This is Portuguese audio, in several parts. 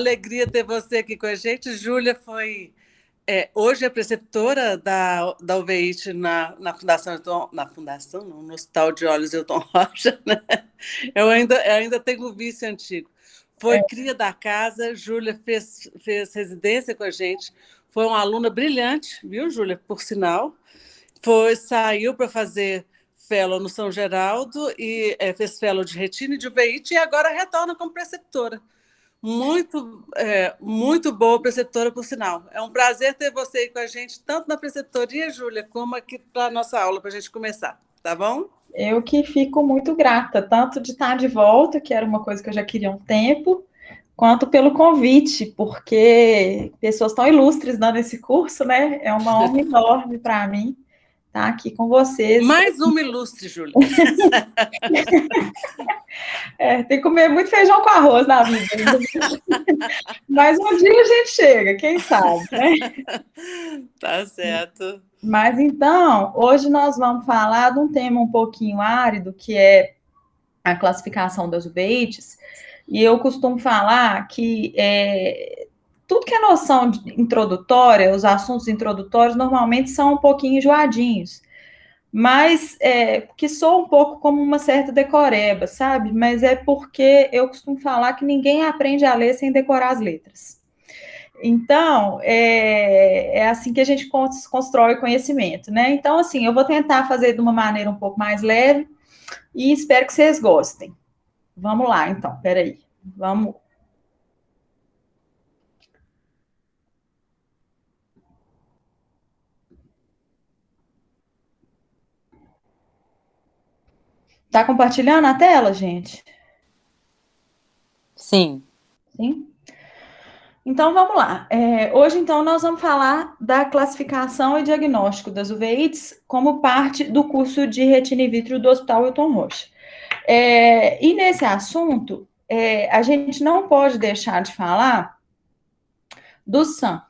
alegria ter você aqui com a gente. Júlia foi, hoje é preceptora da UVIT na Fundação, na Fundação, não, no Hospital de Olhos Hilton Rocha, né? Eu ainda tenho o vice antigo. Foi cria da casa, Júlia fez residência com a gente, foi uma aluna brilhante, viu, Júlia, por sinal. Saiu para fazer fellow no São Geraldo e fez fellow de retina e de UVIT e agora retorna como preceptora. Muito boa preceptora, por sinal. É um prazer ter você aí com a gente, tanto na preceptoria, Júlia, como aqui para a nossa aula, para a gente começar. Tá bom? Eu que fico muito grata, tanto de estar de volta, que era uma coisa que eu já queria há um tempo, quanto pelo convite, porque pessoas tão ilustres dando esse curso, né? É uma honra enorme para mim estar aqui com vocês. Mais uma ilustre, Júlia. Tem que comer muito feijão com arroz na vida. Mas um dia a gente chega, quem sabe, né? Tá certo. Mas então, hoje nós vamos falar de um tema um pouquinho árido, que é a classificação das UVEITs, e eu costumo falar que tudo que é noção introdutória, os assuntos introdutórios, normalmente são um pouquinho enjoadinhos, mas que soa um pouco como uma certa decoreba, sabe? Mas é porque eu costumo falar que ninguém aprende a ler sem decorar as letras. Então, é assim que a gente constrói conhecimento, né? Então, assim, eu vou tentar fazer de uma maneira um pouco mais leve e espero que vocês gostem. Vamos lá, então, peraí. Vamos. Tá compartilhando a tela, gente? Sim. Sim? Então, vamos lá. Hoje, então, nós vamos falar da classificação e diagnóstico das UVEITs como parte do curso de retina in vitro do Hospital Hilton Rocha. E nesse assunto, a gente não pode deixar de falar do SAM.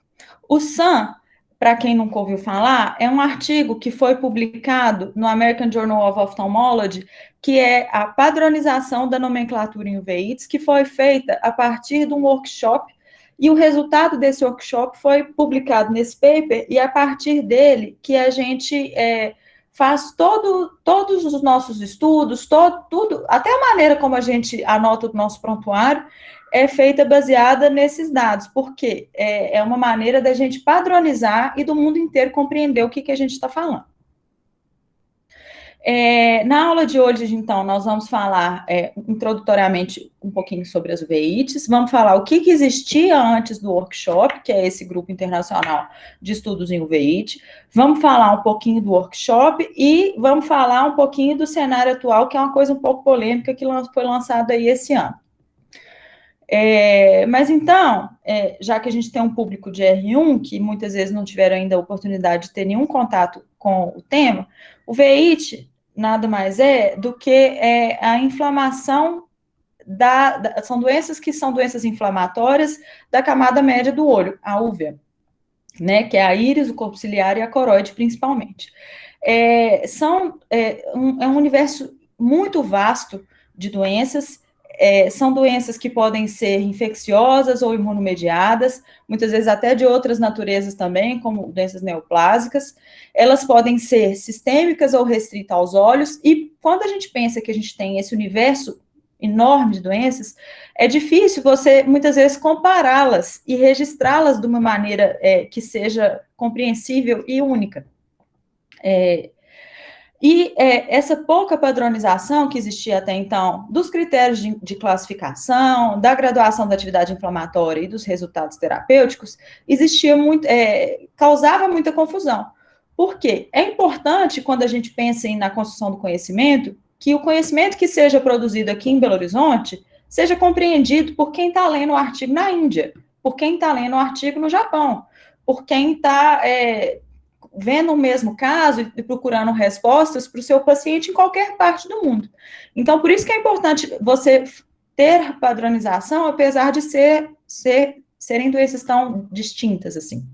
O SAM, para quem nunca ouviu falar, é um artigo que foi publicado no American Journal of Ophthalmology, que é a padronização da nomenclatura em UVITs, que foi feita a partir de um workshop, e o resultado desse workshop foi publicado nesse paper, e a partir dele que a gente faz todos os nossos estudos, tudo, até a maneira como a gente anota o nosso prontuário, é feita baseada nesses dados, porque é uma maneira da gente padronizar e do mundo inteiro compreender o que a gente está falando. Na aula de hoje, então, nós vamos falar introdutoriamente um pouquinho sobre as UVITs, vamos falar o que existia antes do workshop, que é esse grupo internacional de estudos em UVIT, vamos falar um pouquinho do workshop e vamos falar um pouquinho do cenário atual, que é uma coisa um pouco polêmica que foi lançada aí esse ano. Mas então, já que a gente tem um público de R1, que muitas vezes não tiveram ainda a oportunidade de ter nenhum contato com o tema, o VIT nada mais é do que a inflamação são doenças que são doenças inflamatórias da camada média do olho, a úvea, né, que é a íris, o corpo ciliar e a coroide, principalmente. É um universo muito vasto de doenças. São doenças que podem ser infecciosas ou imunomediadas, muitas vezes até de outras naturezas também, como doenças neoplásicas. Elas podem ser sistêmicas ou restritas aos olhos, e quando a gente pensa que a gente tem esse universo enorme de doenças, é difícil você, muitas vezes, compará-las e registrá-las de uma maneira que seja compreensível e única. Essa pouca padronização que existia até então dos critérios de classificação, da graduação da atividade inflamatória e dos resultados terapêuticos, causava muita confusão. Por quê? É importante, quando a gente pensa na construção do conhecimento, que o conhecimento que seja produzido aqui em Belo Horizonte seja compreendido por quem está lendo o artigo na Índia, por quem está lendo o artigo no Japão, por quem está vendo o mesmo caso e procurando respostas para o seu paciente em qualquer parte do mundo. Então, por isso que é importante você ter padronização, apesar de serem doenças tão distintas assim.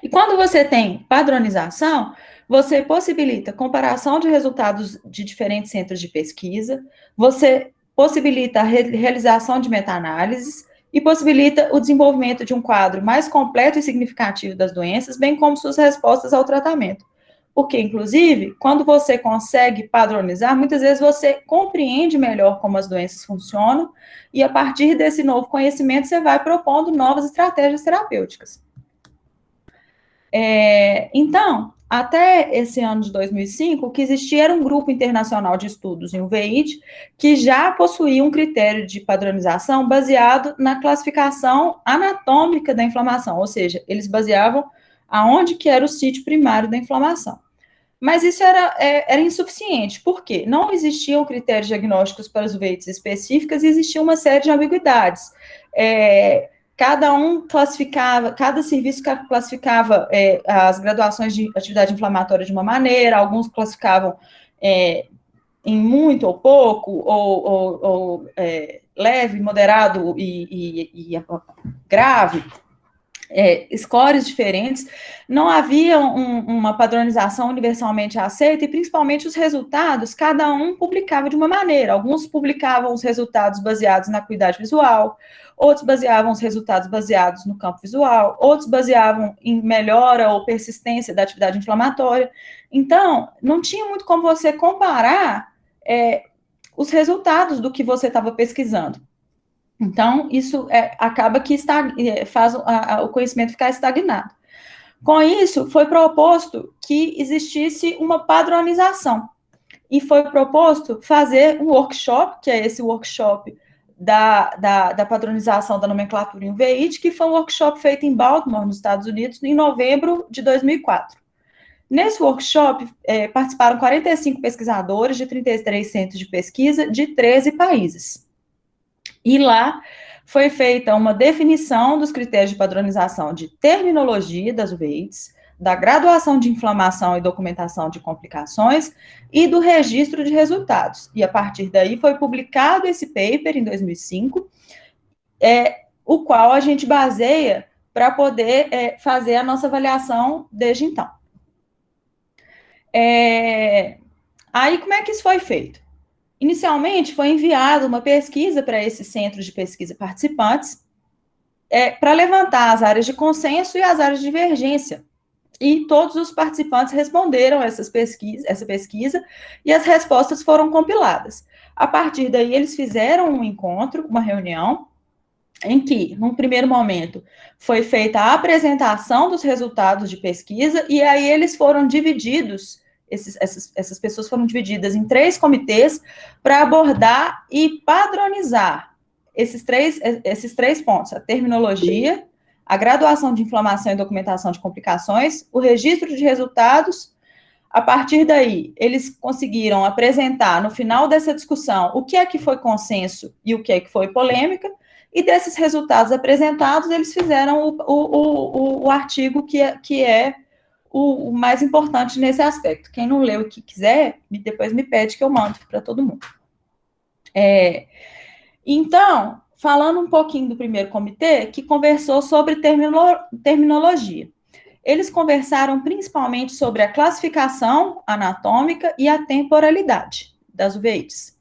E quando você tem padronização, você possibilita comparação de resultados de diferentes centros de pesquisa, você possibilita a realização de meta-análises e possibilita o desenvolvimento de um quadro mais completo e significativo das doenças, bem como suas respostas ao tratamento. Porque, inclusive, quando você consegue padronizar, muitas vezes você compreende melhor como as doenças funcionam, e a partir desse novo conhecimento, você vai propondo novas estratégias terapêuticas. Então, até esse ano de 2005, o que existia era um grupo internacional de estudos em uveíte que já possuía um critério de padronização baseado na classificação anatômica da inflamação, ou seja, eles baseavam aonde que era o sítio primário da inflamação. Mas isso era insuficiente, por quê? Não existiam critérios diagnósticos para as uveites específicas e existia uma série de ambiguidades. Cada serviço classificava as graduações de atividade inflamatória de uma maneira, alguns classificavam em muito ou pouco, ou leve, moderado e grave. Scores diferentes, não havia uma padronização universalmente aceita, e principalmente os resultados, cada um publicava de uma maneira. Alguns publicavam os resultados baseados na acuidade visual, outros baseavam os resultados baseados no campo visual, outros baseavam em melhora ou persistência da atividade inflamatória. Então, não tinha muito como você comparar os resultados do que você estava pesquisando. Então, isso acaba que faz o conhecimento ficar estagnado. Com isso, foi proposto que existisse uma padronização. E foi proposto fazer um workshop, que é esse workshop da padronização da nomenclatura em uveíte, que foi um workshop feito em Baltimore, nos Estados Unidos, em novembro de 2004. Nesse workshop, participaram 45 pesquisadores de 33 centros de pesquisa de 13 países. E lá foi feita uma definição dos critérios de padronização de terminologia das uveites, da graduação de inflamação e documentação de complicações e do registro de resultados. E a partir daí foi publicado esse paper em 2005, o qual a gente baseia para poder fazer a nossa avaliação desde então. Aí, como é que isso foi feito? Inicialmente, foi enviada uma pesquisa para esses centros de pesquisa participantes, para levantar as áreas de consenso e as áreas de divergência. E todos os participantes responderam essa pesquisa, e as respostas foram compiladas. A partir daí, eles fizeram um encontro, uma reunião, em que, num primeiro momento, foi feita a apresentação dos resultados de pesquisa, e aí eles foram divididos. Essas pessoas foram divididas em 3 comitês para abordar e padronizar esses três pontos: a terminologia, a graduação de inflamação e documentação de complicações, o registro de resultados. A partir daí, eles conseguiram apresentar, no final dessa discussão, o que é que foi consenso e o que é que foi polêmica, e desses resultados apresentados, eles fizeram o artigo que é o mais importante nesse aspecto. Quem não leu e que quiser, depois me pede que eu mando para todo mundo. Então, falando um pouquinho do primeiro comitê, que conversou sobre terminologia. Eles conversaram principalmente sobre a classificação anatômica e a temporalidade das uveites.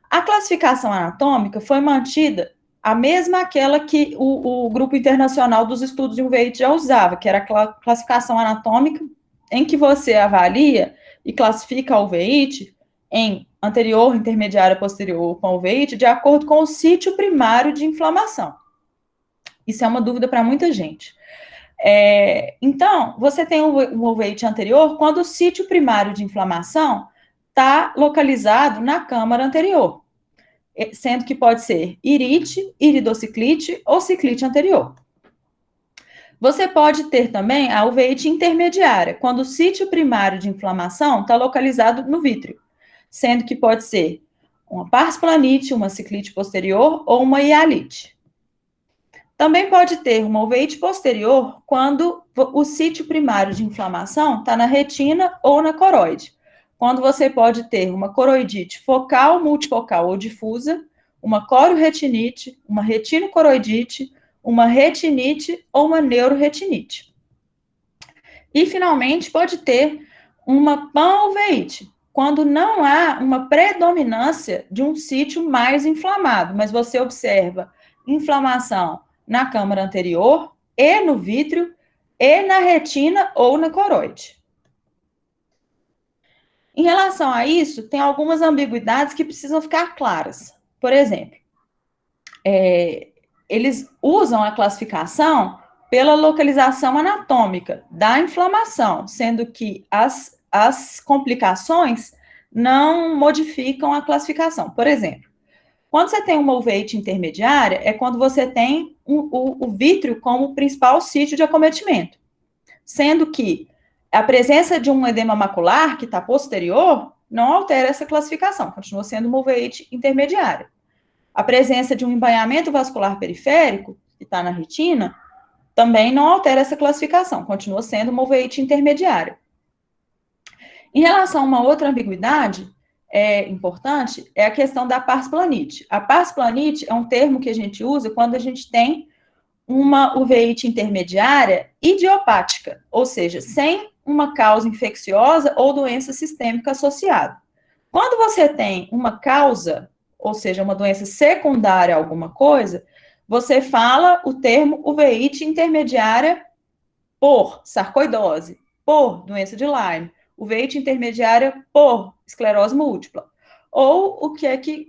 A classificação anatômica foi mantida a mesma aquela que o Grupo Internacional dos Estudos de Uveíte já usava, que era a classificação anatômica, em que você avalia e classifica a uveíte em anterior, intermediária, posterior com a uveíte, de acordo com o sítio primário de inflamação. Isso é uma dúvida para muita gente. Então, você tem um uveíte anterior quando o sítio primário de inflamação está localizado na câmara anterior, sendo que pode ser irite, iridociclite ou ciclite anterior. Você pode ter também a uveíte intermediária, quando o sítio primário de inflamação está localizado no vítreo, sendo que pode ser uma parsplanite, uma ciclite posterior ou uma hialite. Também pode ter uma uveíte posterior quando o sítio primário de inflamação está na retina ou na coroide, quando você pode ter uma coroidite focal, multifocal ou difusa, uma corioretinite, uma retinocoroidite, uma retinite ou uma neuroretinite. E, finalmente, pode ter uma panuveíte, quando não há uma predominância de um sítio mais inflamado, mas você observa inflamação na câmara anterior, e no vítreo, e na retina ou na coroide. Em relação a isso, tem algumas ambiguidades que precisam ficar claras. Por exemplo, eles usam a classificação pela localização anatômica da inflamação, sendo que as complicações não modificam a classificação. Por exemplo, quando você tem uma uveíte intermediária, é quando você tem o vítreo como principal sítio de acometimento, sendo que a presença de um edema macular, que está posterior, não altera essa classificação, continua sendo uma uveíte intermediária. A presença de um embainhamento vascular periférico, que está na retina, também não altera essa classificação, continua sendo uma uveíte intermediária. Em relação a uma outra ambiguidade importante, é a questão da pars planite. A pars planite é um termo que a gente usa quando a gente tem uma uveíte intermediária idiopática, ou seja, sem uma causa infecciosa ou doença sistêmica associada. Quando você tem uma causa, ou seja, uma doença secundária a alguma coisa, você fala o termo uveíte intermediária por sarcoidose, por doença de Lyme, uveíte intermediária por esclerose múltipla, ou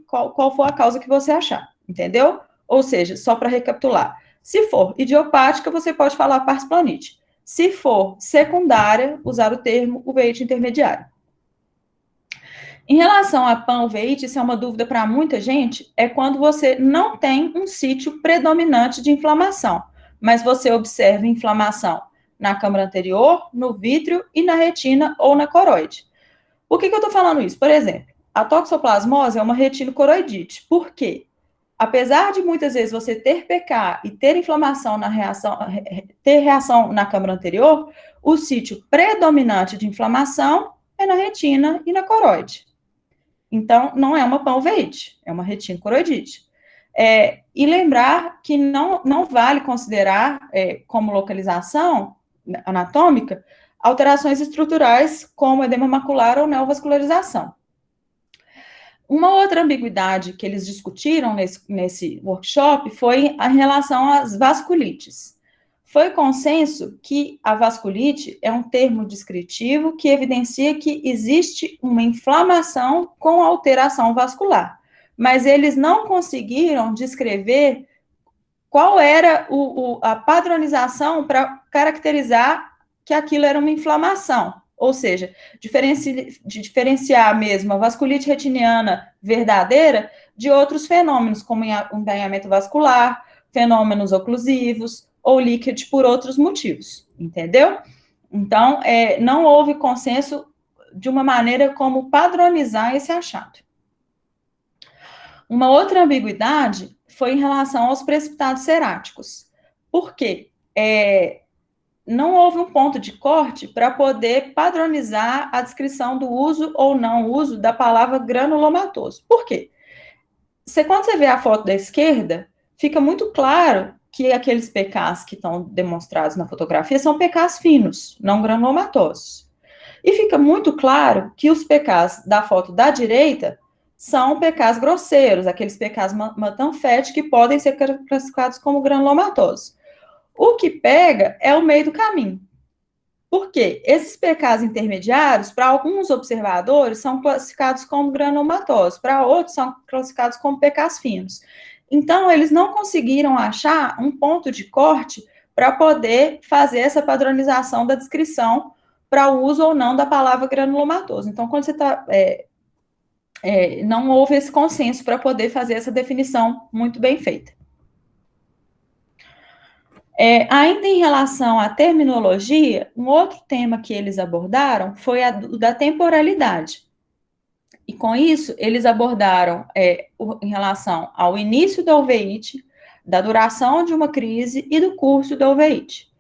qual for a causa que você achar, entendeu? Ou seja, só para recapitular, se for idiopática, você pode falar pars planite. Se for secundária, usar o termo uveíte intermediária. Em relação à pan-uveíte, isso é uma dúvida para muita gente, é quando você não tem um sítio predominante de inflamação, mas você observa inflamação na câmara anterior, no vítreo e na retina ou na coroide. Por que eu estou falando isso? Por exemplo, a toxoplasmose é uma retinocoroidite. Por quê? Apesar de muitas vezes você ter PK e ter inflamação ter reação na câmara anterior, o sítio predominante de inflamação é na retina e na coroide. Então, não é uma pan-uveíte, é uma retinocoroidite. E lembrar que não vale considerar como localização anatômica alterações estruturais como edema macular ou neovascularização. Uma outra ambiguidade que eles discutiram nesse workshop foi em relação às vasculites. Foi consenso que a vasculite é um termo descritivo que evidencia que existe uma inflamação com alteração vascular, mas eles não conseguiram descrever qual era a padronização para caracterizar que aquilo era uma inflamação. Ou seja, diferenciar mesmo a vasculite retiniana verdadeira de outros fenômenos, como embainhamento vascular, fenômenos oclusivos ou líquido por outros motivos, entendeu? Então, não houve consenso de uma maneira como padronizar esse achado. Uma outra ambiguidade foi em relação aos precipitados ceráticos. Por quê? Não houve um ponto de corte para poder padronizar a descrição do uso ou não uso da palavra granulomatoso. Por quê? Quando você vê a foto da esquerda, fica muito claro que aqueles PKs que estão demonstrados na fotografia são PKs finos, não granulomatosos. E fica muito claro que os PKs da foto da direita são PKs grosseiros, aqueles PKs matanfete que podem ser classificados como granulomatosos. O que pega é o meio do caminho. Por quê? Esses PKs intermediários, para alguns observadores, são classificados como granulomatosos, para outros são classificados como PKs finos. Então, eles não conseguiram achar um ponto de corte para poder fazer essa padronização da descrição para o uso ou não da palavra granulomatoso. Então, quando você está... não houve esse consenso para poder fazer essa definição muito bem feita. Ainda em relação à terminologia, um outro tema que eles abordaram foi o da temporalidade. E com isso, eles abordaram em relação ao início da uveíte, da duração de uma crise e do curso da uveíte.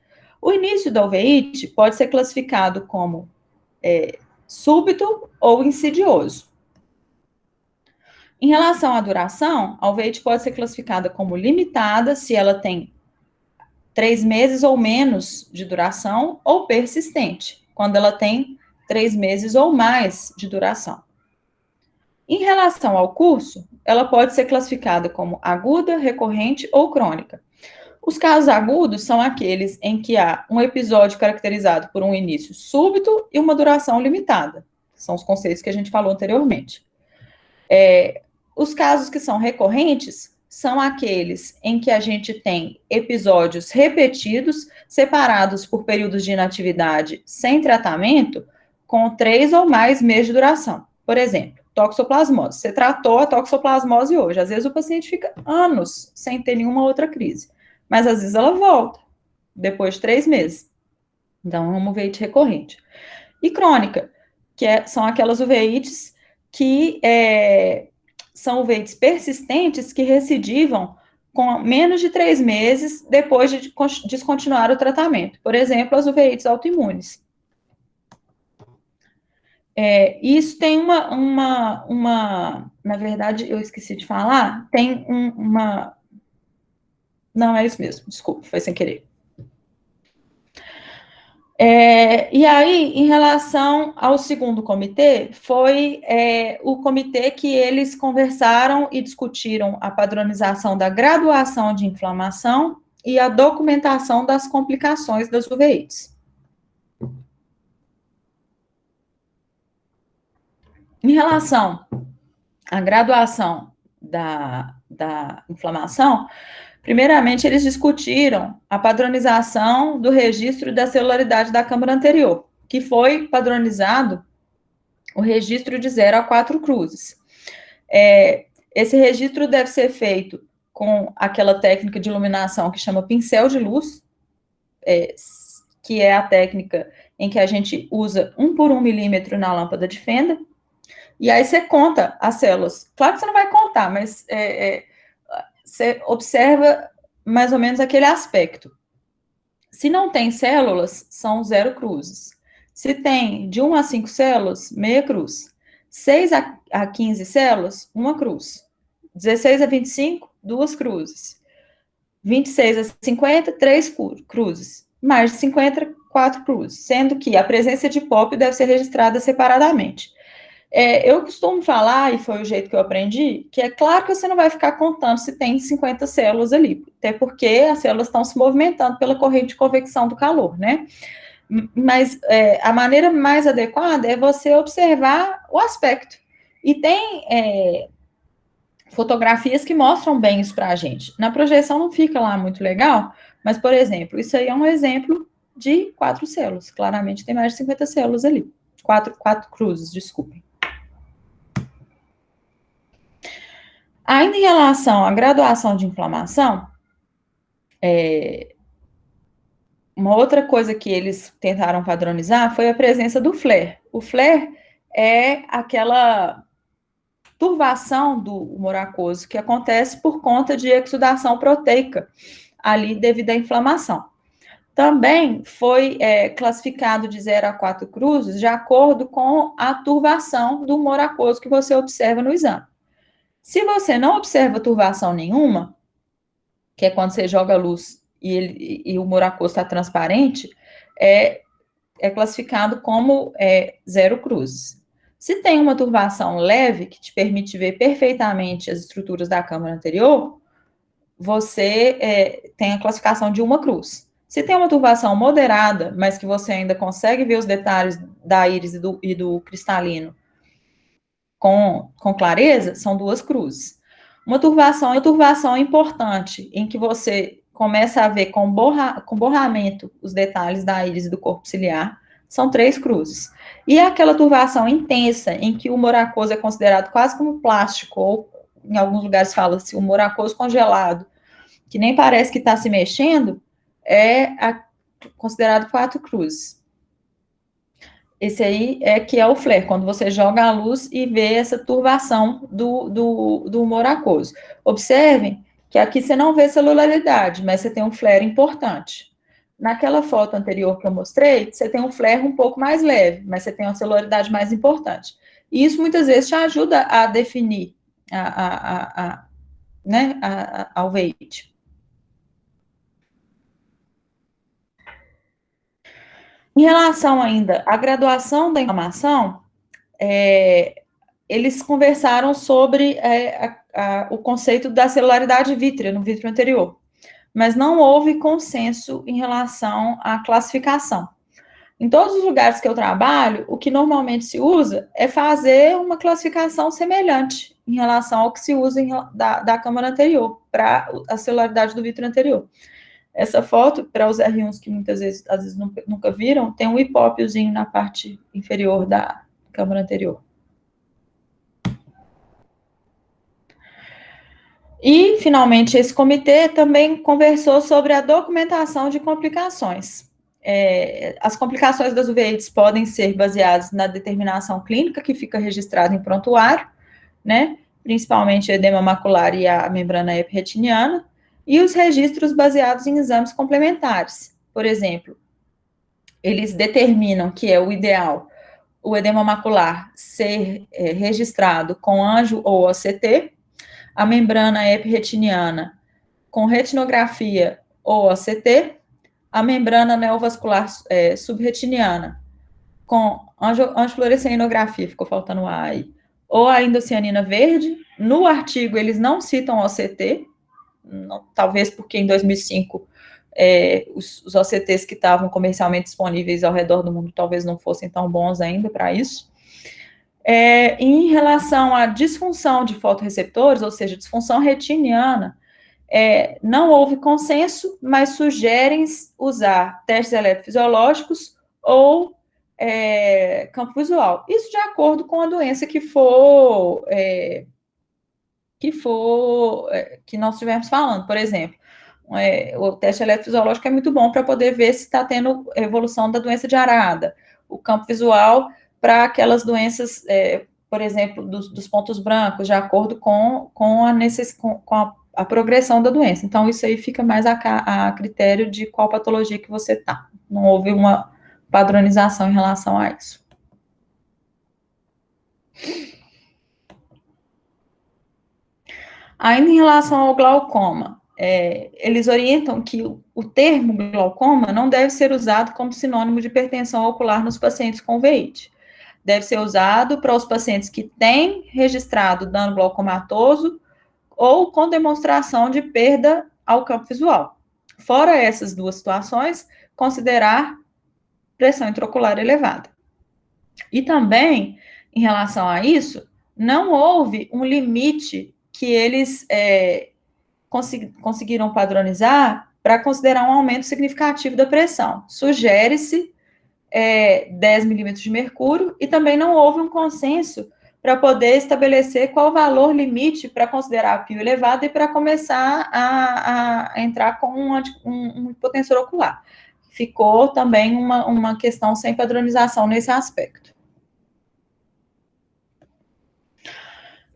O início da uveíte pode ser classificado como súbito ou insidioso. Em relação à duração, a uveíte pode ser classificada como limitada, se ela tem 3 meses ou menos de duração, ou persistente, quando ela tem 3 meses ou mais de duração. Em relação ao curso, ela pode ser classificada como aguda, recorrente ou crônica. Os casos agudos são aqueles em que há um episódio caracterizado por um início súbito e uma duração limitada. São os conceitos que a gente falou anteriormente. Os casos que são recorrentes são aqueles em que a gente tem episódios repetidos, separados por períodos de inatividade sem tratamento, com 3 ou mais meses de duração. Por exemplo, toxoplasmose. Você tratou a toxoplasmose hoje. Às vezes o paciente fica anos sem ter nenhuma outra crise. Mas às vezes ela volta, depois de 3 meses. Então, é uma uveíte recorrente. E crônica, são aquelas uveites que são uveites persistentes que recidivam com menos de 3 meses depois de descontinuar o tratamento. Por exemplo, as uveites autoimunes. Isso tem na verdade, eu esqueci de falar, tem não, é isso mesmo, desculpa, foi sem querer. E aí, em relação ao segundo comitê, foi o comitê que eles conversaram e discutiram a padronização da graduação de inflamação e a documentação das complicações das uveites. Em relação à graduação da inflamação, primeiramente, eles discutiram a padronização do registro da celularidade da câmara anterior, que foi padronizado o registro de 0 a 4 cruzes. Esse registro deve ser feito com aquela técnica de iluminação que chama pincel de luz, que é a técnica em que a gente usa 1 por 1 milímetro na lâmpada de fenda, e aí você conta as células. Claro que você não vai contar, mas você observa mais ou menos aquele aspecto. Se não tem células, são 0 cruzes. Se tem de 1 a 5 células, meia cruz. 6 a 15 células, 1 cruz. 16 a 25, 2 cruzes. 26 a 50, 3 cruzes. Mais de 50, 4 cruzes. Sendo que a presença de POP deve ser registrada separadamente. Eu costumo falar, e foi o jeito que eu aprendi, que é claro que você não vai ficar contando se tem 50 células ali, até porque as células estão se movimentando pela corrente de convecção do calor, né? Mas a maneira mais adequada é você observar o aspecto. E tem fotografias que mostram bem isso para a gente. Na projeção não fica lá muito legal, mas, por exemplo, isso aí é um exemplo de 4 células. Claramente tem mais de 50 células ali. 4 cruzes, desculpem. Ainda em relação à graduação de inflamação, uma outra coisa que eles tentaram padronizar foi a presença do flare. O flare é aquela turvação do humor aquoso que acontece por conta de exudação proteica ali devido à inflamação. Também foi classificado de 0 a 4 cruzes de acordo com a turvação do humor aquoso que você observa no exame. Se você não observa turvação nenhuma, que é quando você joga a luz e o humor aquoso está transparente, é classificado como 0 cruzes. Se tem uma turvação leve, que te permite ver perfeitamente as estruturas da câmara anterior, você tem a classificação de 1 cruz. Se tem uma turvação moderada, mas que você ainda consegue ver os detalhes da íris e do cristalino com clareza, são 2 cruzes. Uma turvação importante, em que você começa a ver com borramento os detalhes da íris e do corpo ciliar, são 3 cruzes. E aquela turvação intensa, em que o humor aquoso é considerado quase como plástico, ou em alguns lugares fala-se humor aquoso congelado, que nem parece que está se mexendo, considerado 4 cruzes. Esse aí que é o flare, quando você joga a luz e vê essa turvação do humor aquoso. Observem que aqui você não vê celularidade, mas você tem um flare importante. Naquela foto anterior que eu mostrei, você tem um flare um pouco mais leve, mas você tem uma celularidade mais importante. E isso muitas vezes te ajuda a definir a uveíte. Em relação ainda à graduação da inflamação, eles conversaram sobre o conceito da celularidade vítrea no vítreo anterior, mas não houve consenso em relação à classificação. Em todos os lugares que eu trabalho, o que normalmente se usa é fazer uma classificação semelhante em relação ao que se usa da câmara anterior, para a celularidade do vítreo anterior. Essa foto, para os R1s que muitas vezes, às vezes nunca viram, tem um hipópiozinho na parte inferior da câmara anterior. E, finalmente, esse comitê também conversou sobre a documentação de complicações. As complicações das uveites podem ser baseadas na determinação clínica, que fica registrada em prontuário, né, principalmente edema macular e a membrana epretiniana, e os registros baseados em exames complementares. Por exemplo, eles determinam que é o ideal o edema macular ser registrado com anjo ou OCT, a membrana epretiniana com retinografia ou OCT, a membrana neovascular subretiniana com angiofluorescenografia, ficou faltando A aí, ou a indocianina verde. No artigo, eles não citam OCT, talvez porque em 2005 os OCTs que estavam comercialmente disponíveis ao redor do mundo talvez não fossem tão bons ainda para isso. Em relação à disfunção de fotorreceptores, ou seja, disfunção retiniana, não houve consenso, mas sugerem usar testes eletrofisiológicos ou campo visual. Isso de acordo com a doença que nós estivermos falando. Por exemplo, o teste eletrofisiológico é muito bom para poder ver se está tendo evolução da doença de Arada. O campo visual para aquelas doenças, por exemplo, dos pontos brancos, de acordo com a progressão da doença. Então, isso aí fica mais a critério de qual patologia que você está. Não houve uma padronização em relação a isso. Ainda em relação ao glaucoma, eles orientam que o termo glaucoma não deve ser usado como sinônimo de hipertensão ocular nos pacientes com uveíte. Deve ser usado para os pacientes que têm registrado dano glaucomatoso ou com demonstração de perda ao campo visual. Fora essas duas situações, considerar pressão intraocular elevada. E também, em relação a isso, não houve um limite que eles conseguiram padronizar para considerar um aumento significativo da pressão. Sugere-se 10 milímetros de mercúrio, e também não houve um consenso para poder estabelecer qual o valor limite para considerar a PIO elevada e para começar a entrar com um hipotensor ocular. Ficou também uma questão sem padronização nesse aspecto.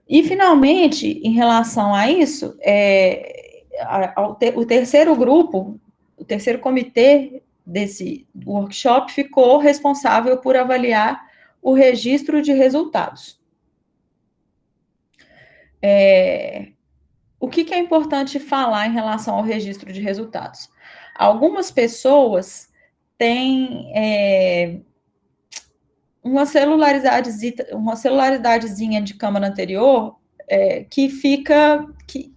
E, finalmente, em relação a isso, o terceiro grupo, o terceiro comitê desse workshop ficou responsável por avaliar o registro de resultados. O que é importante falar em relação ao registro de resultados? Algumas pessoas têm uma celularidadezinha de câmara anterior que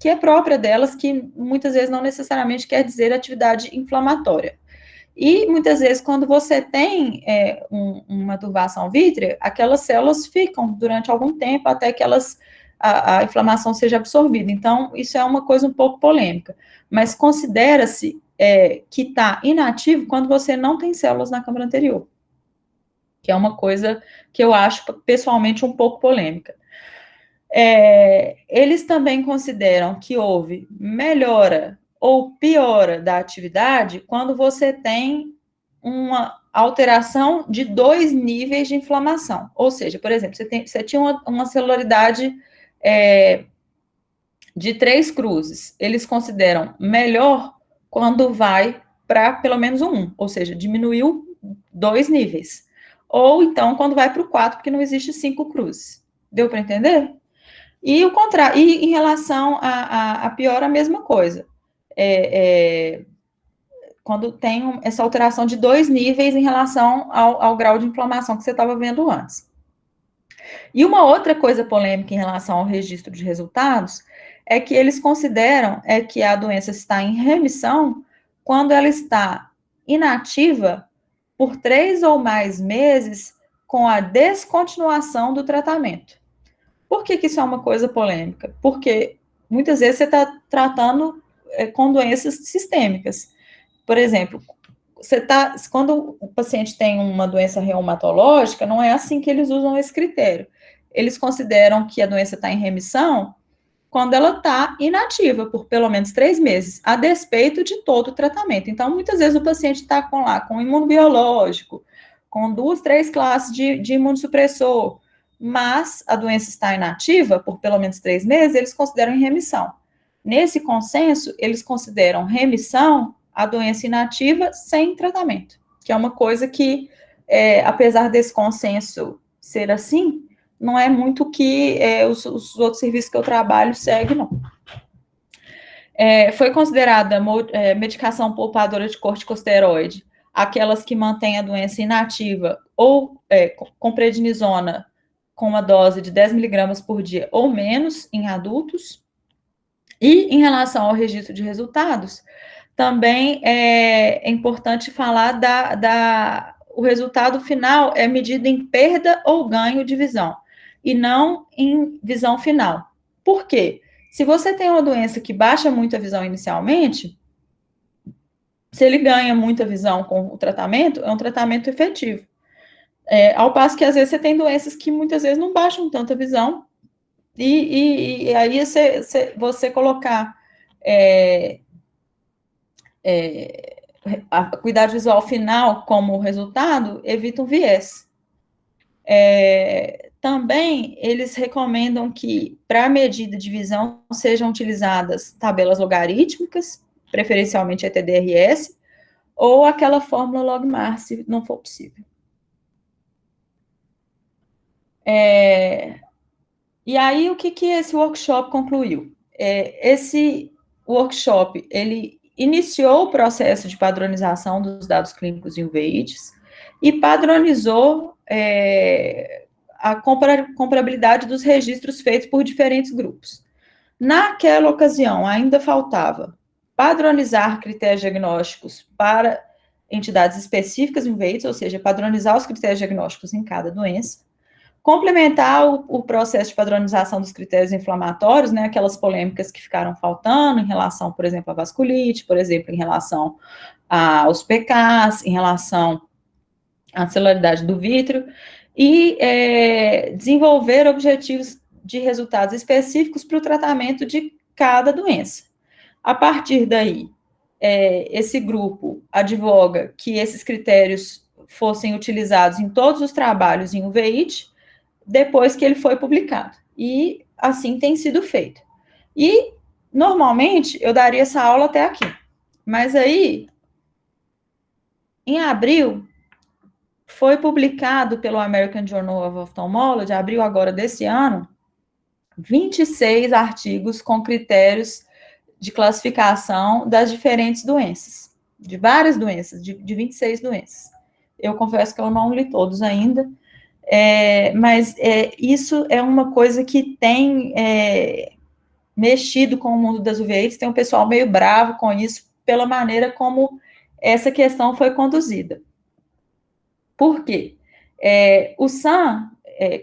é própria delas, que muitas vezes não necessariamente quer dizer atividade inflamatória. E, muitas vezes, quando você tem uma turbação vítrea, aquelas células ficam durante algum tempo até que a inflamação seja absorvida. Então, isso é uma coisa um pouco polêmica. Mas considera-se que está inativo quando você não tem células na câmara anterior, que é uma coisa que eu acho, pessoalmente, um pouco polêmica. Eles também consideram que houve melhora ou piora da atividade quando você tem uma alteração de 2 níveis de inflamação. Ou seja, por exemplo, você tinha uma celularidade de 3 cruzes. Eles consideram melhor quando vai para pelo menos 1, ou seja, diminuiu 2 níveis. Ou então quando vai para o 4, porque não existe 5 cruzes. Deu para entender? E o contrário, e em relação a piora, a mesma coisa. Quando tem essa alteração de 2 níveis em relação ao grau de inflamação que você estava vendo antes. E uma outra coisa polêmica em relação ao registro de resultados é que eles consideram que a doença está em remissão quando ela está inativa por 3 ou mais meses com a descontinuação do tratamento. Por que isso é uma coisa polêmica? Porque muitas vezes você está tratando com doenças sistêmicas. Por exemplo, quando o paciente tem uma doença reumatológica, não é assim que eles usam esse critério. Eles consideram que a doença está em remissão quando ela está inativa por pelo menos 3 meses, a despeito de todo o tratamento. Então, muitas vezes o paciente está com imunobiológico, com 2, 3 classes de imunossupressor, mas a doença está inativa por pelo menos 3 meses, eles consideram em remissão. Nesse consenso, eles consideram remissão a doença inativa sem tratamento, que é uma coisa que, apesar desse consenso ser assim, não é muito o que os outros serviços que eu trabalho seguem, não. Foi considerada medicação poupadora de corticosteroide aquelas que mantêm a doença inativa ou com prednisona com uma dose de 10 miligramas por dia ou menos em adultos. E em relação ao registro de resultados, também é importante falar o resultado final é medido em perda ou ganho de visão, e não em visão final. Por quê? Se você tem uma doença que baixa muito a visão inicialmente, se ele ganha muita visão com o tratamento, é um tratamento efetivo. Ao passo que, às vezes, você tem doenças que muitas vezes não baixam tanta visão, e aí você colocar a acuidade visual final como resultado, evita um viés. Também, eles recomendam que, para a medida de visão, sejam utilizadas tabelas logarítmicas, preferencialmente ETDRS, ou aquela fórmula logMAR, se não for possível. E aí, o que esse workshop concluiu? Esse workshop, ele iniciou o processo de padronização dos dados clínicos em uveites e padronizou a comparabilidade dos registros feitos por diferentes grupos. Naquela ocasião, ainda faltava padronizar critérios diagnósticos para entidades específicas em uveites, ou seja, padronizar os critérios diagnósticos em cada doença, complementar o processo de padronização dos critérios inflamatórios, né, aquelas polêmicas que ficaram faltando em relação, por exemplo, à vasculite, por exemplo, em relação aos PKs, em relação à celularidade do vítreo, e desenvolver objetivos de resultados específicos para o tratamento de cada doença. A partir daí, esse grupo advoga que esses critérios fossem utilizados em todos os trabalhos em uveíte, depois que ele foi publicado. E assim tem sido feito. E, normalmente, eu daria essa aula até aqui. Mas aí, em abril, foi publicado pelo American Journal of Ophthalmology, abril agora desse ano, 26 artigos com critérios de classificação das diferentes doenças, de várias doenças, de 26 doenças. Eu confesso que eu não li todos ainda, mas isso é uma coisa que tem mexido com o mundo das uveites, tem um pessoal meio bravo com isso, pela maneira como essa questão foi conduzida. Por quê? O SAM,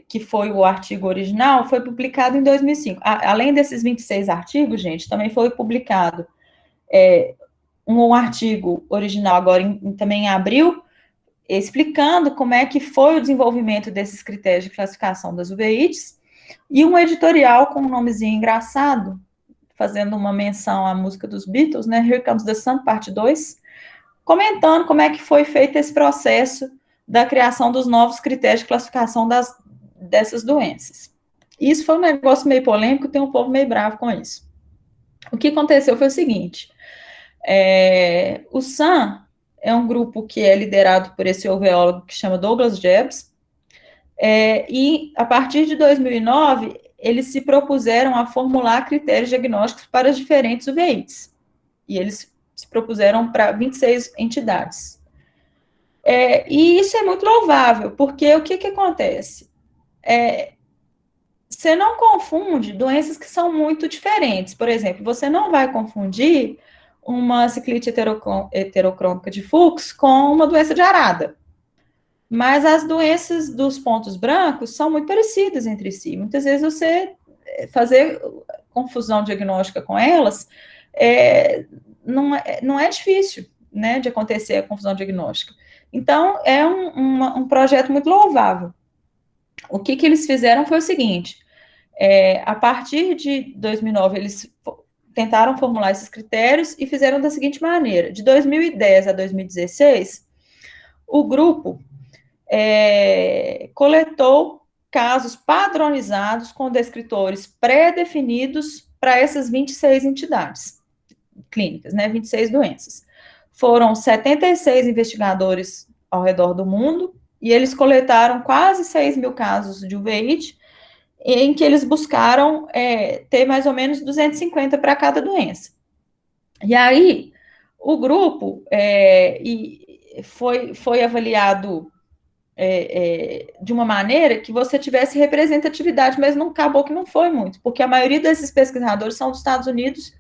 que foi o artigo original, foi publicado em 2005. Além desses 26 artigos, gente, também foi publicado um artigo original agora também em abril, explicando como é que foi o desenvolvimento desses critérios de classificação das uveites, e um editorial com um nomezinho engraçado, fazendo uma menção à música dos Beatles, né, Here Comes the Sun, parte 2, comentando como é que foi feito esse processo da criação dos novos critérios de classificação dessas doenças. Isso foi um negócio meio polêmico, tem um povo meio bravo com isso. O que aconteceu foi o seguinte, o SAM é um grupo que é liderado por esse uveólogo que chama Douglas Jebs, e a partir de 2009, eles se propuseram a formular critérios diagnósticos para as diferentes uveites, e eles se propuseram para 26 entidades. E isso é muito louvável, porque o que acontece? você não confunde doenças que são muito diferentes. Por exemplo, você não vai confundir uma ciclite heterocrômica de Fuchs com uma doença de Arada. Mas as doenças dos pontos brancos são muito parecidas entre si. Muitas vezes você fazer confusão diagnóstica com elas não é difícil, né, de acontecer a confusão diagnóstica. Então, é um projeto muito louvável. O que eles fizeram foi o seguinte, a partir de 2009, eles tentaram formular esses critérios e fizeram da seguinte maneira, de 2010 a 2016, o grupo coletou casos padronizados com descritores pré-definidos para essas 26 entidades clínicas, né, 26 doenças. Foram 76 investigadores ao redor do mundo e eles coletaram quase 6 mil casos de uveíte, em que eles buscaram ter mais ou menos 250 para cada doença. E aí, o grupo foi avaliado de uma maneira que você tivesse representatividade, mas não acabou que não foi muito, porque a maioria desses pesquisadores são dos Estados Unidos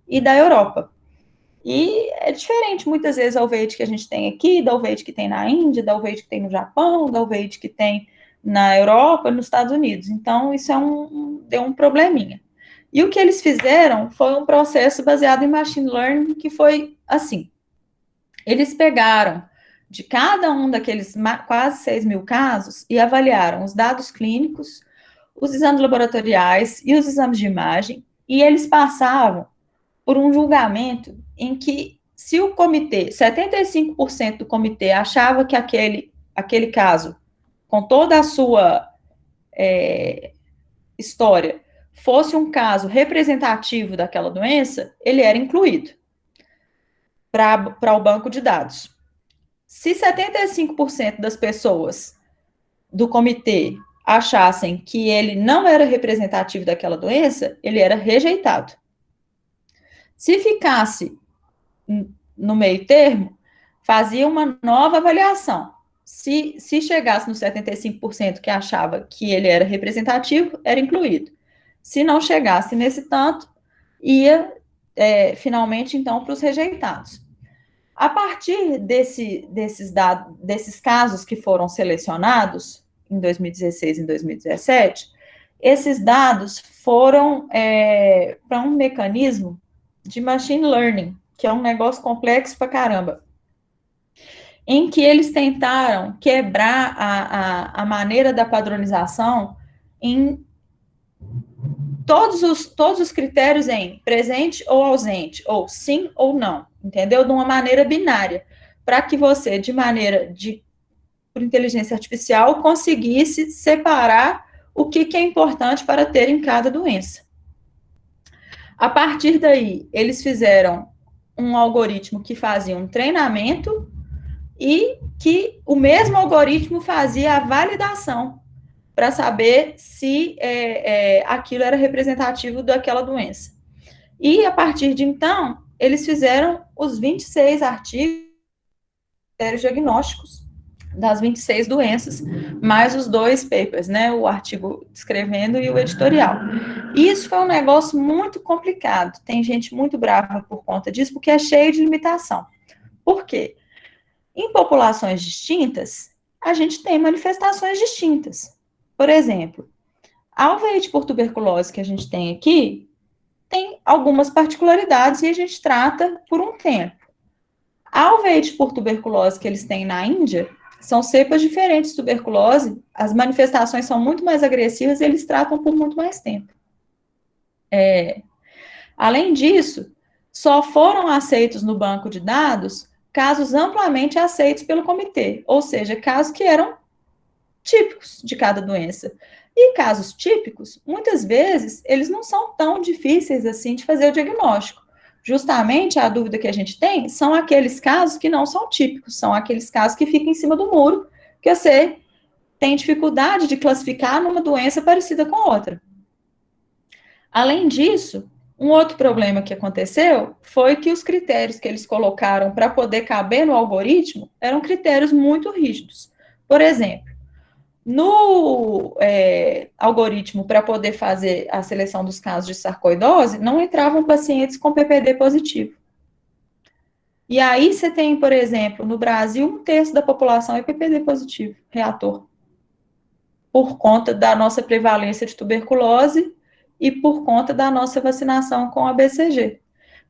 e da Europa. E é diferente, muitas vezes, da uveíte que a gente tem aqui, da uveíte que tem na Índia, da uveíte que tem no Japão, da uveíte que tem na Europa, nos Estados Unidos. Então, isso deu um probleminha. E o que eles fizeram foi um processo baseado em machine learning, que foi assim. Eles pegaram de cada um daqueles quase 6 mil casos e avaliaram os dados clínicos, os exames laboratoriais e os exames de imagem, e eles passavam por um julgamento em que, se o comitê, 75% do comitê achava que aquele caso, com toda a sua história, fosse um caso representativo daquela doença, ele era incluído para o banco de dados. Se 75% das pessoas do comitê achassem que ele não era representativo daquela doença, ele era rejeitado. Se ficasse no meio termo, fazia uma nova avaliação. Se chegasse nos 75% que achava que ele era representativo, era incluído. Se não chegasse nesse tanto, ia finalmente, então, para os rejeitados. A partir desses casos que foram selecionados em 2016 e 2017, esses dados foram para um mecanismo de machine learning, que é um negócio complexo pra caramba, em que eles tentaram quebrar a maneira da padronização em todos os critérios em presente ou ausente, ou sim ou não, entendeu? De uma maneira binária, para que você, por inteligência artificial, conseguisse separar o que é importante para ter em cada doença. A partir daí, eles fizeram um algoritmo que fazia um treinamento e que o mesmo algoritmo fazia a validação para saber se aquilo era representativo daquela doença. E, a partir de então, eles fizeram os 26 artigos diagnósticos das 26 doenças, mais os 2 papers, né, o artigo descrevendo e o editorial. E isso foi um negócio muito complicado, tem gente muito brava por conta disso, porque é cheio de limitação. Por quê? Em populações distintas, a gente tem manifestações distintas. Por exemplo, a uveíte por tuberculose que a gente tem aqui, tem algumas particularidades e a gente trata por um tempo. A uveíte por tuberculose que eles têm na Índia, são cepas diferentes de tuberculose, as manifestações são muito mais agressivas e eles tratam por muito mais tempo. Além disso, só foram aceitos no banco de dados casos amplamente aceitos pelo comitê, ou seja, casos que eram típicos de cada doença. E casos típicos, muitas vezes, eles não são tão difíceis assim de fazer o diagnóstico. Justamente a dúvida que a gente tem são aqueles casos que não são típicos, são aqueles casos que ficam em cima do muro, que você tem dificuldade de classificar numa doença parecida com outra. Além disso, um outro problema que aconteceu foi que os critérios que eles colocaram para poder caber no algoritmo eram critérios muito rígidos. Por exemplo, No algoritmo, para poder fazer a seleção dos casos de sarcoidose, não entravam pacientes com PPD positivo. E aí você tem, por exemplo, no Brasil, 1/3 da população é PPD positivo, reator, por conta da nossa prevalência de tuberculose e por conta da nossa vacinação com a BCG.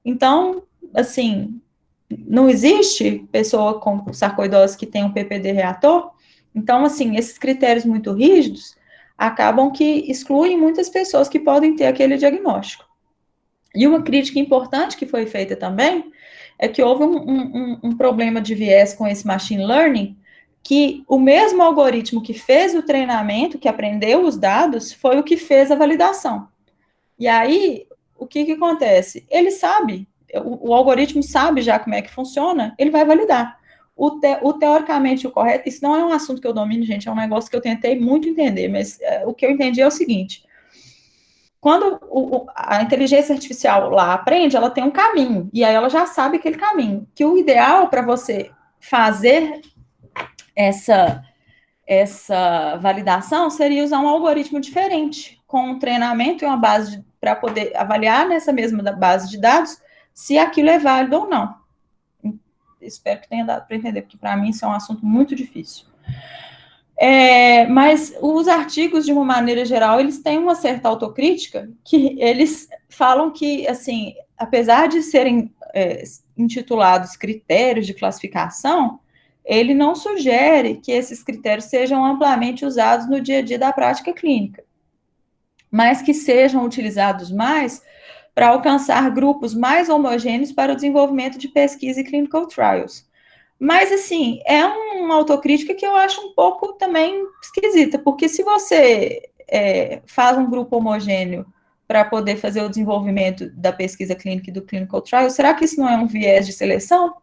Então, assim, não existe pessoa com sarcoidose que tem um PPD reator. Então, assim, esses critérios muito rígidos acabam que excluem muitas pessoas que podem ter aquele diagnóstico. E uma crítica importante que foi feita também é que houve um problema de viés com esse machine learning, que o mesmo algoritmo que fez o treinamento, que aprendeu os dados, foi o que fez a validação. E aí, o que acontece? Ele sabe, o algoritmo sabe já como é que funciona, ele vai validar. Teoricamente o correto, isso não é um assunto que eu domino, gente, é um negócio que eu tentei muito entender, mas o que eu entendi é o seguinte: quando a inteligência artificial lá aprende, ela tem um caminho, e aí ela já sabe aquele caminho, que o ideal para você fazer essa validação seria usar um algoritmo diferente, com um treinamento e uma base para poder avaliar nessa mesma base de dados se aquilo é válido ou não. Espero que tenha dado para entender, porque para mim isso é um assunto muito difícil. Mas os artigos, de uma maneira geral, eles têm uma certa autocrítica, que eles falam que, assim, apesar de serem intitulados critérios de classificação, ele não sugere que esses critérios sejam amplamente usados no dia a dia da prática clínica, mas que sejam utilizados mais para alcançar grupos mais homogêneos para o desenvolvimento de pesquisa e clinical trials. Mas, assim, é uma autocrítica que eu acho um pouco também esquisita, porque se você faz um grupo homogêneo para poder fazer o desenvolvimento da pesquisa clínica e do clinical trial, será que isso não é um viés de seleção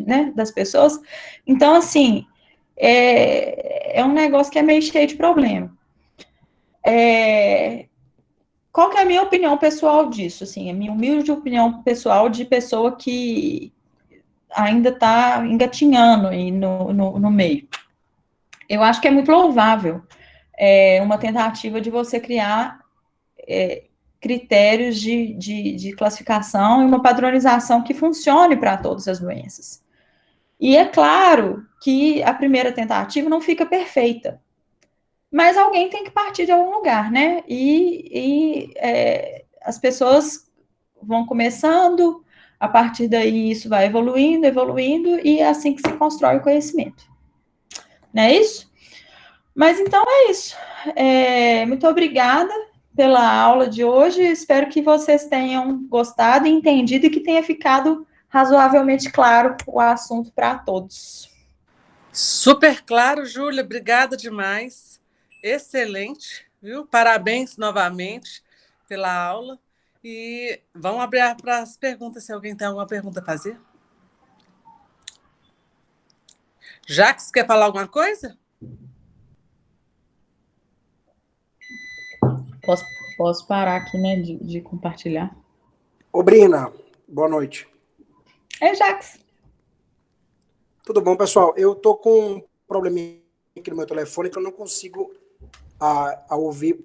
né, das pessoas? Então, assim, é um negócio que é meio cheio de problema. Qual que é a minha opinião pessoal disso? Assim, a minha humilde opinião pessoal de pessoa que ainda está engatinhando aí no meio. Eu acho que é muito louvável uma tentativa de você criar critérios de classificação e uma padronização que funcione para todas as doenças. E é claro que a primeira tentativa não fica perfeita, mas alguém tem que partir de algum lugar, né? E as pessoas vão começando, a partir daí isso vai evoluindo, e é assim que se constrói o conhecimento. Não é isso? Mas então é isso. Muito obrigada pela aula de hoje. Espero que vocês tenham gostado e entendido e que tenha ficado razoavelmente claro o assunto para todos. Super claro, Júlia. Obrigada demais. Excelente, viu? Parabéns novamente pela aula. E vamos abrir para as perguntas, se alguém tem alguma pergunta a fazer. Jacques, quer falar alguma coisa? Posso parar aqui, né, de compartilhar? Ô, Brina, boa noite. Jacques. Tudo bom, pessoal? Eu tô com um probleminha aqui no meu telefone que eu não consigo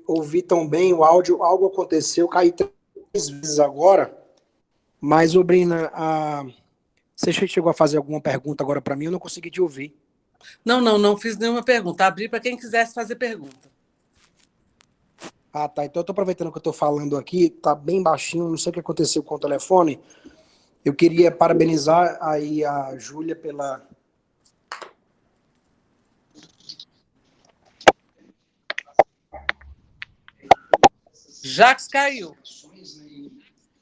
ouvir tão bem o áudio. Algo aconteceu, caí 3 vezes agora. Mas, ô, Brina, você chegou a fazer alguma pergunta agora para mim? Eu não consegui te ouvir. Não fiz nenhuma pergunta. Abri para quem quisesse fazer pergunta. Ah, tá. Então eu tô aproveitando que eu tô falando aqui, tá bem baixinho, não sei o que aconteceu com o telefone. Eu queria parabenizar aí a Júlia pela... Jacques caiu.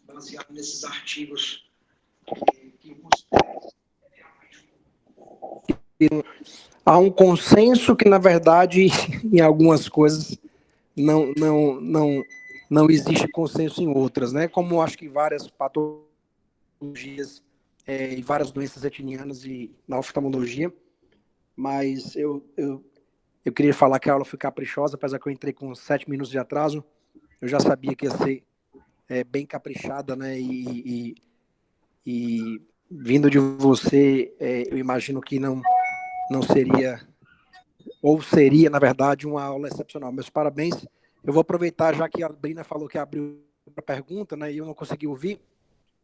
Baseado nesses artigos há um consenso que, na verdade, em algumas coisas não existe consenso em outras, né? Como acho que várias patologias e várias doenças retinianas e na oftalmologia. Mas eu queria falar que a aula foi caprichosa, apesar que eu entrei com 7 minutos de atraso. Eu já sabia que ia ser bem caprichada, né? E vindo de você, eu imagino que não seria ou seria, na verdade, uma aula excepcional. Meus parabéns. Eu vou aproveitar, já que a Brina falou que abriu para pergunta, né, e eu não consegui ouvir,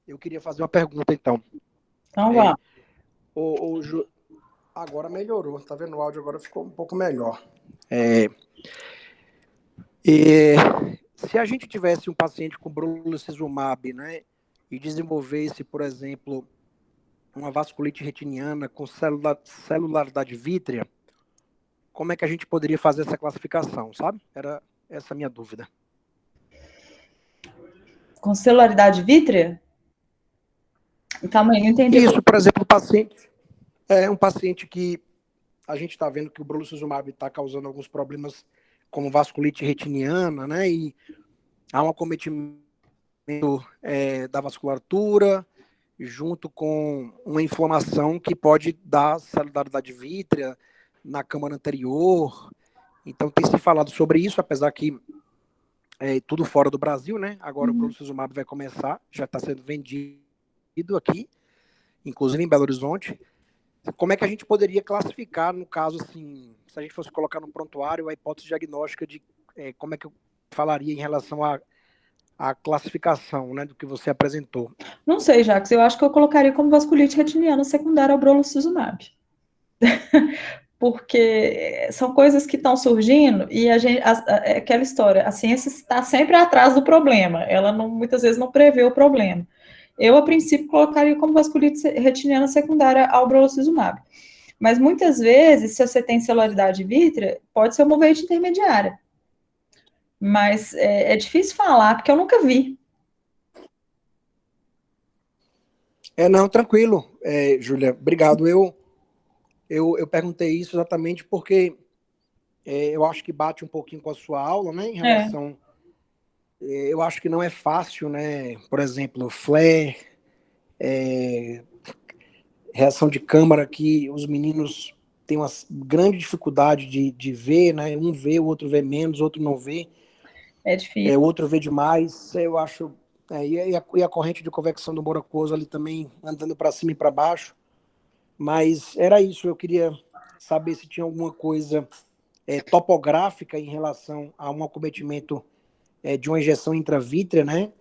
eu queria fazer uma pergunta, então. Então, vamos. Agora melhorou, tá vendo? O áudio agora ficou um pouco melhor. Se a gente tivesse um paciente com brolucizumab, né, e desenvolvesse, por exemplo, uma vasculite retiniana com celularidade vítrea, como é que a gente poderia fazer essa classificação, sabe? Era essa a minha dúvida. Com celularidade vítrea? Calma aí, não entendi. Isso, por exemplo, um paciente que a gente está vendo que o brolucizumab está causando alguns problemas como vasculite retiniana, né? E há um acometimento da vasculatura junto com uma inflamação que pode dar celularidade vítrea na câmara anterior. Então tem se falado sobre isso, apesar que tudo fora do Brasil, né? Agora o brolucizumab vai começar, já está sendo vendido aqui, inclusive em Belo Horizonte. Como é que a gente poderia classificar, no caso, assim, se a gente fosse colocar no prontuário a hipótese diagnóstica de como é que eu falaria em relação à classificação, né, do que você apresentou? Não sei, Jacques, eu acho que eu colocaria como vasculite retiniana secundária ao brolucizumab. Porque são coisas que estão surgindo e aquela história, a ciência está sempre atrás do problema, ela muitas vezes não prevê o problema. Eu, a princípio, colocaria como vasculite retiniana secundária ao brolucizumab. Mas, muitas vezes, se você tem celularidade vítrea, pode ser uma uveíte intermediária. Mas é difícil falar, porque eu nunca vi. Não, tranquilo, Júlia, obrigado. Eu perguntei isso exatamente porque eu acho que bate um pouquinho com a sua aula, né, em relação... Eu acho que não é fácil, né, por exemplo, flare, reação de câmara, que os meninos têm uma grande dificuldade de ver, né, um vê, o outro vê menos, o outro não vê. É difícil. O outro vê demais, eu acho... e a corrente de convecção do humor aquoso ali também andando para cima e para baixo. Mas era isso, eu queria saber se tinha alguma coisa topográfica em relação a um acometimento de uma injeção intravítrea, né?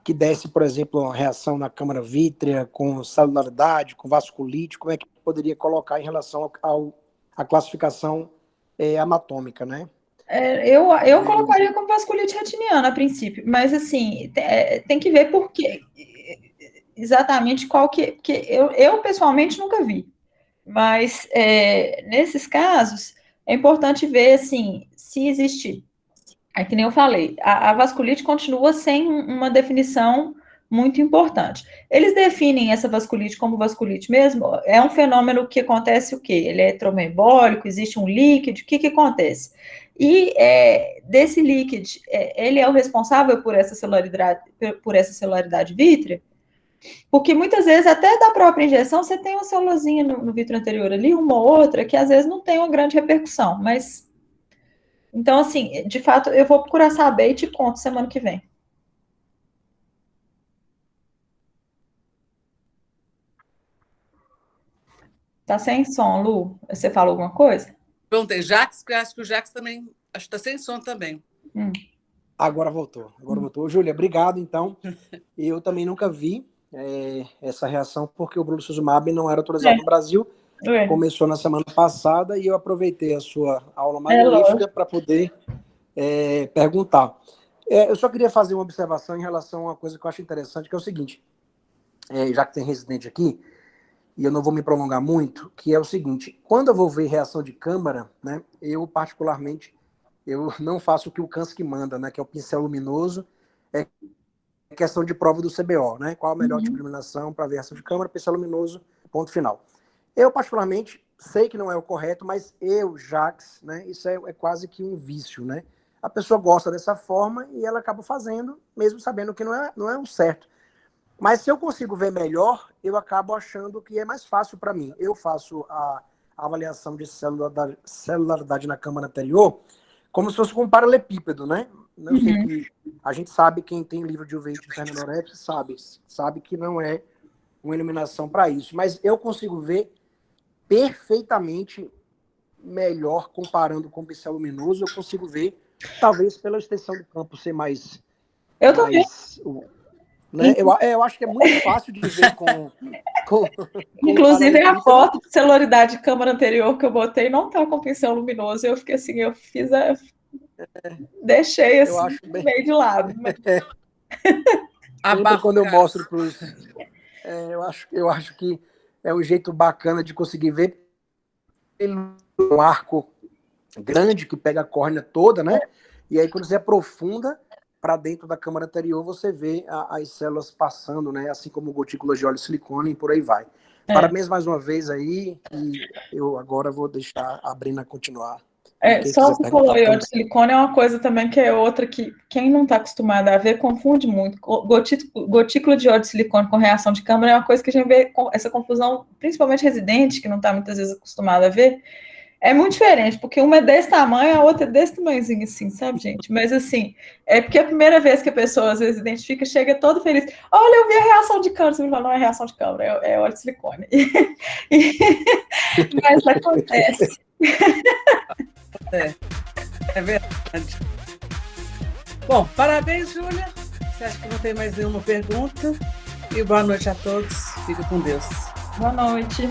Que desse, por exemplo, uma reação na câmara vítrea, com celularidade, com vasculite, como é que poderia colocar em relação à classificação anatômica, né? Eu colocaria como vasculite retiniana a princípio, mas assim, tem que ver por quê. Exatamente qual que. Porque eu pessoalmente nunca vi. Mas nesses casos, é importante ver assim, se existe. É que nem eu falei, a vasculite continua sem uma definição muito importante. Eles definem essa vasculite como vasculite mesmo, é um fenômeno que acontece o quê? Ele é tromboembólico, existe um líquido, o que acontece? E desse líquido, ele é o responsável por essa celularidade vítrea, porque muitas vezes, até da própria injeção, você tem uma célulazinha no vítreo anterior ali, uma ou outra, que às vezes não tem uma grande repercussão, mas... Então, assim, de fato, eu vou procurar saber e te conto semana que vem. Tá sem som, Lu? Você falou alguma coisa? Perguntei, Jax, porque eu acho que o Jax também, acho que está sem som também. Agora voltou. Júlia, obrigado, então. Eu também nunca vi essa reação, porque o brolucizumab não era autorizado no Brasil. Começou na semana passada e eu aproveitei a sua aula magnífica para poder perguntar. Eu só queria fazer uma observação em relação a uma coisa que eu acho interessante, que é o seguinte, já que tem residente aqui, e eu não vou me prolongar muito, que é o seguinte, quando eu vou ver reação de câmara, né, eu particularmente, eu não faço o que o Kansky manda, né, que é o pincel luminoso, questão de prova do CBO, né, qual a melhor tipo de iluminação para ver reação de câmara, pincel luminoso, ponto final. Eu, particularmente, sei que não é o correto, mas Jacques, né, isso é quase que um vício, né? A pessoa gosta dessa forma e ela acaba fazendo, mesmo sabendo que não é o certo. Mas se eu consigo ver melhor, eu acabo achando que é mais fácil para mim. Eu faço a avaliação de celularidade na câmara anterior como se fosse com um paralelepípedo, né? Eu sei que a gente sabe, quem tem livro de uveíte intermediária sabe que não é uma iluminação para isso. Mas eu consigo ver perfeitamente melhor comparando com o pincel luminoso. Eu consigo ver, talvez pela extensão do campo ser mais... Eu também. Né? Eu acho que é muito fácil de ver com Inclusive, a foto de celularidade de câmera anterior que eu botei não tá com pincel luminoso. Eu fiquei assim, deixei assim, meio de lado. Mas... Sempre quando eu mostro para os... eu acho que é um jeito bacana de conseguir ver um arco grande que pega a córnea toda, né? E aí quando você aprofunda para dentro da câmara anterior, você vê as células passando, né? Assim como gotículas de óleo de silicone e por aí vai. Parabéns mais uma vez aí, e eu agora vou deixar a Brina continuar. Só você falou aí, óleo de silicone é uma coisa também que é outra que quem não está acostumado a ver confunde muito. Gotícula de óleo de silicone com reação de câmara é uma coisa que a gente vê essa confusão, principalmente residente, que não está muitas vezes acostumado a ver. É muito diferente, porque uma é desse tamanho, a outra é desse tamanhozinho, assim, sabe, gente? Mas, assim, é porque a primeira vez que a pessoa, às vezes, identifica, chega todo feliz. Olha, eu vi a reação de câmara. Você me fala, não é reação de câmara, é óleo de silicone. Mas acontece. É verdade. Bom, parabéns, Júlia. Você acha que não tem mais nenhuma pergunta? E boa noite a todos. Fica com Deus. Boa noite.